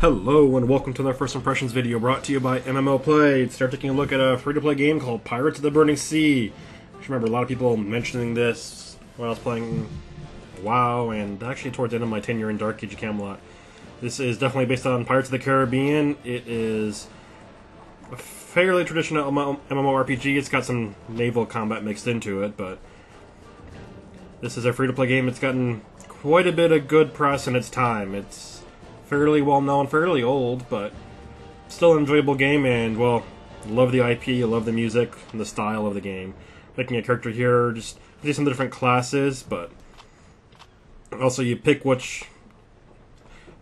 Hello and welcome to the First Impressions video brought to you by MMO Play. Start taking a look at a free-to-play game called Pirates of the Burning Sea. I remember a lot of people mentioning this when I was playing WoW and actually towards the end of my tenure in Dark Age of Camelot. This is definitely based on Pirates of the Caribbean. It is a fairly traditional MMORPG. It's got some naval combat mixed into it, but this is a free-to-play game. It's gotten quite a bit of good press in its time. It's fairly well known, fairly old, but still an enjoyable game, and well, love the IP, love the music, and the style of the game. Making a character here, just do some different classes, but also you pick which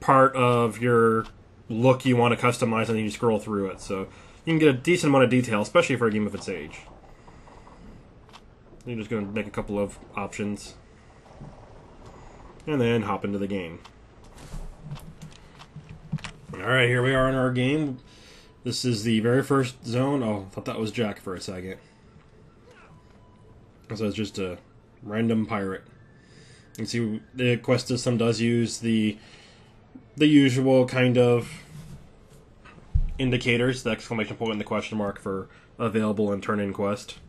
part of your look you want to customize, and then you scroll through it, so you can get a decent amount of detail, especially for a game of its age. You're just going to make a couple of options, and then hop into the game. Alright, here we are in our game. This is the very first zone. Oh, I thought that was Jack for a second. So it's just a random pirate. You can see the quest system does use the usual kind of indicators, the exclamation point and the question mark for available and turn-in quest.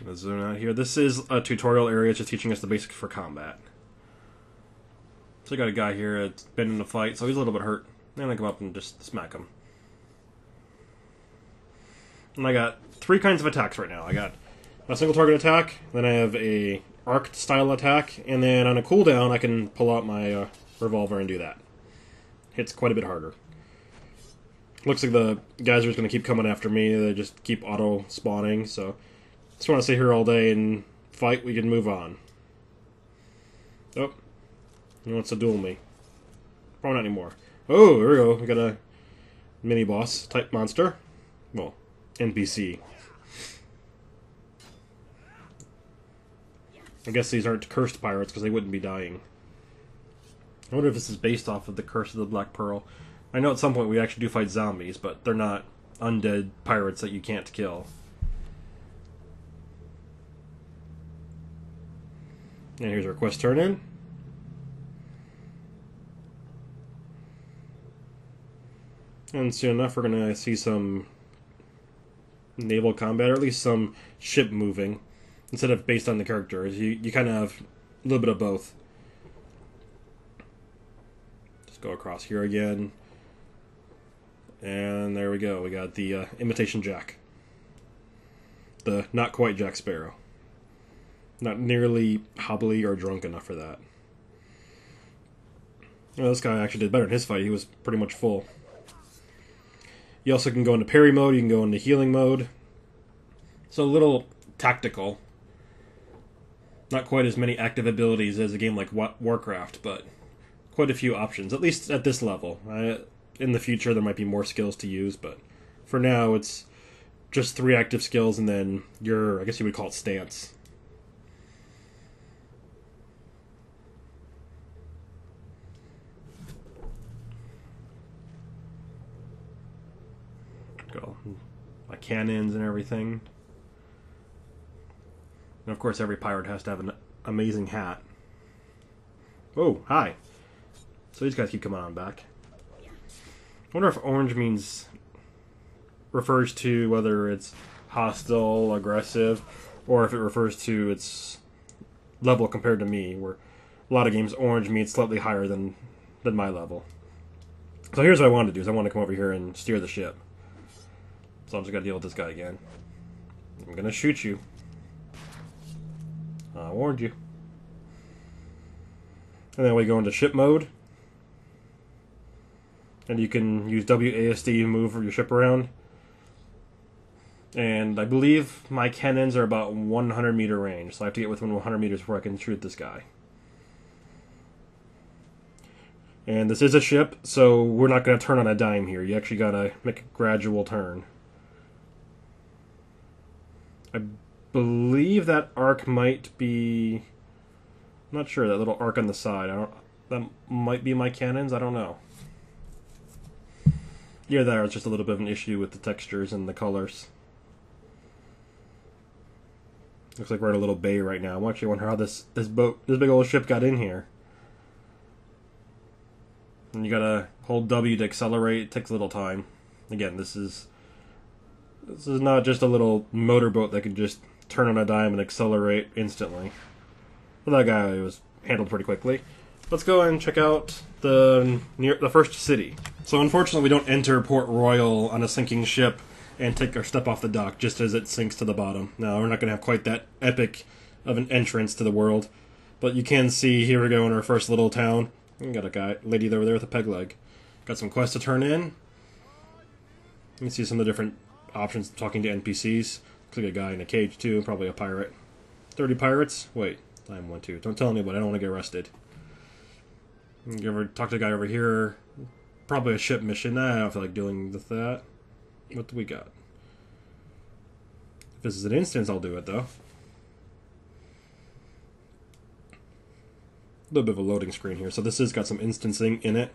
Let's zoom out here. This is a tutorial area just teaching us the basics for combat. So I got a guy here that's been in a fight, so he's a little bit hurt. And I come up and just smack him. And I got three kinds of attacks right now. I got a single target attack, then I have a arc style attack, and then on a cooldown I can pull out my revolver and do that. Hits quite a bit harder. Looks like the guys are just going to keep coming after me. They just keep auto spawning, so just want to stay here all day and fight. We can move on. Oh. He wants to duel me. Probably not anymore. Oh, here we go. We got a mini-boss type monster. Well, NPC. I guess these aren't cursed pirates because they wouldn't be dying. I wonder if this is based off of the Curse of the Black Pearl. I know at some point we actually do fight zombies, but they're not undead pirates that you can't kill. And here's our quest turn-in. And soon enough, we're going to see some naval combat, or at least some ship moving, instead of based on the characters. You kind of have a little bit of both. Just go across here again. And there we go. We got the imitation Jack. The not quite Jack Sparrow. Not nearly hobbly or drunk enough for that. Well, this guy actually did better in his fight. He was pretty much full. You also can go into parry mode, you can go into healing mode. So a little tactical. Not quite as many active abilities as a game like Warcraft, but quite a few options, at least at this level. In the future there might be more skills to use, but for now it's just 3 active skills and then your, I guess you would call it stance. Go my cannons and everything. And of course every pirate has to have an amazing hat. Oh, hi. So these guys keep coming on back. I wonder if orange refers to whether it's hostile, aggressive, or if it refers to its level compared to me, where a lot of games orange means slightly higher than my level. So here's what I want to do, is I want to come over here and steer the ship. So I'm just going to deal with this guy again. I'm going to shoot you. I warned you. And then we go into ship mode. And you can use WASD to move your ship around. And I believe my cannons are about 100 meter range. So I have to get within 100 meters before I can shoot this guy. And this is a ship, so we're not going to turn on a dime here. You actually got to make a gradual turn. I believe that arc might be... I'm not sure, that little arc on the side. That might be my cannons, I don't know. Yeah, there, it's just a little bit of an issue with the textures and the colors. Looks like we're in a little bay right now. I actually wonder how this big old ship got in here. And you gotta hold W to accelerate. It takes a little time. Again, this is not just a little motorboat that can just turn on a dime and accelerate instantly. Well, that guy was handled pretty quickly. Let's go and check out the first city. So unfortunately, we don't enter Port Royal on a sinking ship and take our step off the dock just as it sinks to the bottom. Now, we're not going to have quite that epic of an entrance to the world, but you can see, here we go in our first little town. We got a lady over there with a peg leg. Got some quests to turn in. You can see some of the different options talking to NPCs. Looks like a guy in a cage too, probably a pirate. 30 pirates? Wait, I'm 1, 2. Don't tell anybody, I don't want to get arrested. You ever talk to a guy over here? Probably a ship mission. I don't feel like dealing with that. What do we got? If this is an instance, I'll do it though. A little bit of a loading screen here. So this has got some instancing in it.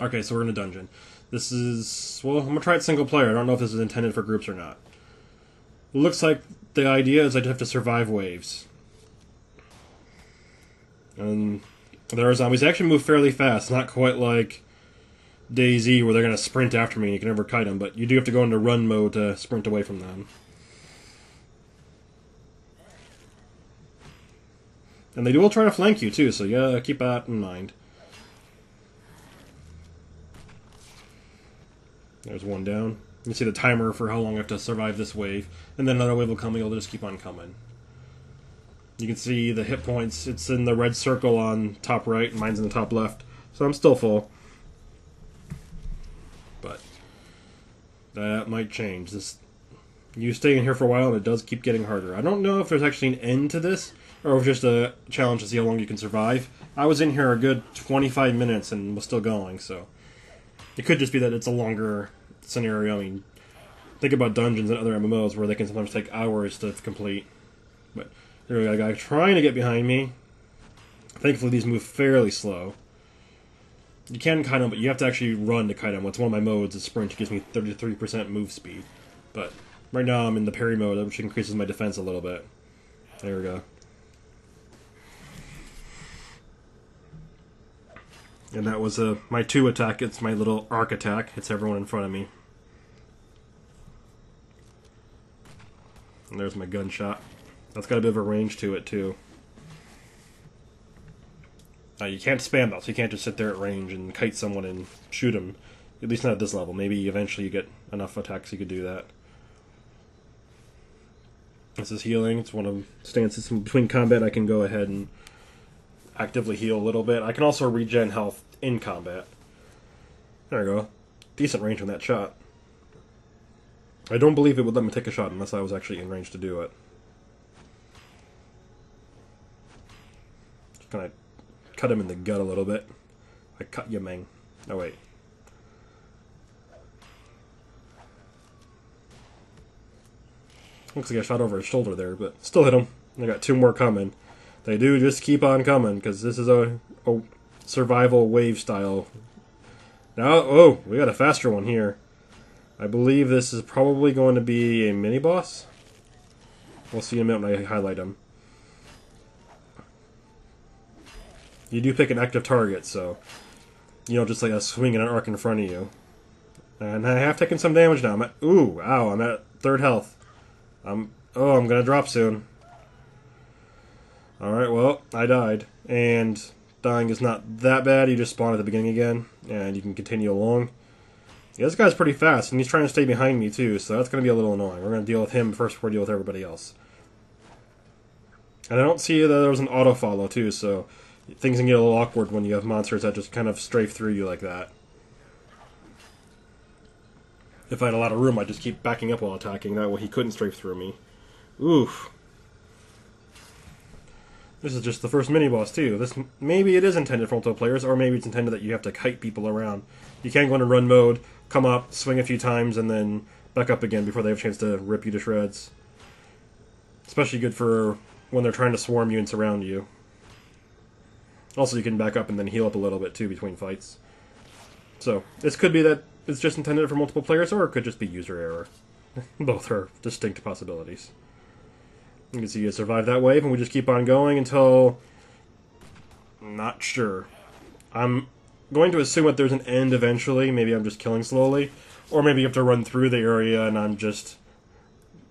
Okay, so we're in a dungeon. This is, well, I'm going to try it single player. I don't know if this is intended for groups or not. It looks like the idea is I have to survive waves. And there are zombies. They actually move fairly fast. Not quite like DayZ where they're going to sprint after me and you can never kite them, but you do have to go into run mode to sprint away from them. And they will try to flank you too, so yeah, keep that in mind. There's one down. You can see the timer for how long I have to survive this wave, and then another wave will come and you'll just keep on coming. You can see the hit points. It's in the red circle on top right, and mine's in the top left, so I'm still full. But that might change. You stay in here for a while, and it does keep getting harder. I don't know if there's actually an end to this, or if it's just a challenge to see how long you can survive. I was in here a good 25 minutes and was still going, so it could just be that it's a longer scenario. I mean, think about dungeons and other MMOs where they can sometimes take hours to complete. But there we got a guy trying to get behind me. Thankfully, these move fairly slow. You can kite them, but you have to actually run to kite them. It's one of my modes, is sprint. It gives me 33% move speed. But right now I'm in the parry mode, which increases my defense a little bit. There we go. And that was my 2 attack. It's my little arc attack. Hits everyone in front of me. And there's my gunshot. That's got a bit of a range to it, too. You can't spam that, so you can't just sit there at range and kite someone and shoot them. At least not at this level. Maybe eventually you get enough attacks you could do that. This is healing. It's one of the stances between combat. I can go ahead and actively heal a little bit. I can also regen health in combat. There we go. Decent range on that shot. I don't believe it would let me take a shot unless I was actually in range to do it. Just gonna cut him in the gut a little bit. I cut you, Meng. Oh, wait. Looks like I shot over his shoulder there, but still hit him. I got 2 more coming. They do just keep on coming, because this is a survival wave style. Now, oh, we got a faster one here. I believe this is probably going to be a mini-boss. We'll see in a minute when I highlight him. You do pick an active target, so you don't just like a swing and an arc in front of you. And I have taken some damage now. I'm at 3rd health. I'm gonna drop soon. Alright, well, I died. And dying is not that bad. You just spawn at the beginning again, and you can continue along. Yeah, this guy's pretty fast, and he's trying to stay behind me too, so that's going to be a little annoying. We're going to deal with him first before we deal with everybody else. And I don't see that there was an auto-follow too, so things can get a little awkward when you have monsters that just kind of strafe through you like that. If I had a lot of room, I'd just keep backing up while attacking. That way he couldn't strafe through me. Oof. This is just the first mini-boss, too. Maybe it is intended for multiple players, or maybe it's intended that you have to kite people around. You can go into run mode, come up, swing a few times, and then back up again before they have a chance to rip you to shreds. Especially good for when they're trying to swarm you and surround you. Also, you can back up and then heal up a little bit, too, between fights. So, this could be that it's just intended for multiple players, or it could just be user error. Both are distinct possibilities. You can see you survive that wave, and we just keep on going until... Not sure. I'm going to assume that there's an end eventually. Maybe I'm just killing slowly. Or maybe you have to run through the area and I'm just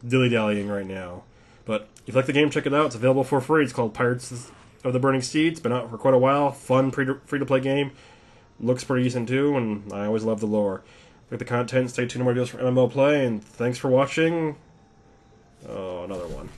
dilly-dallying right now. But if you like the game, check it out. It's available for free. It's called Pirates of the Burning Sea. It's been out for quite a while. Fun, free-to-play game. Looks pretty decent too, and I always love the lore. Like the content, stay tuned to more videos for MMO Play, and thanks for watching. Oh, another one.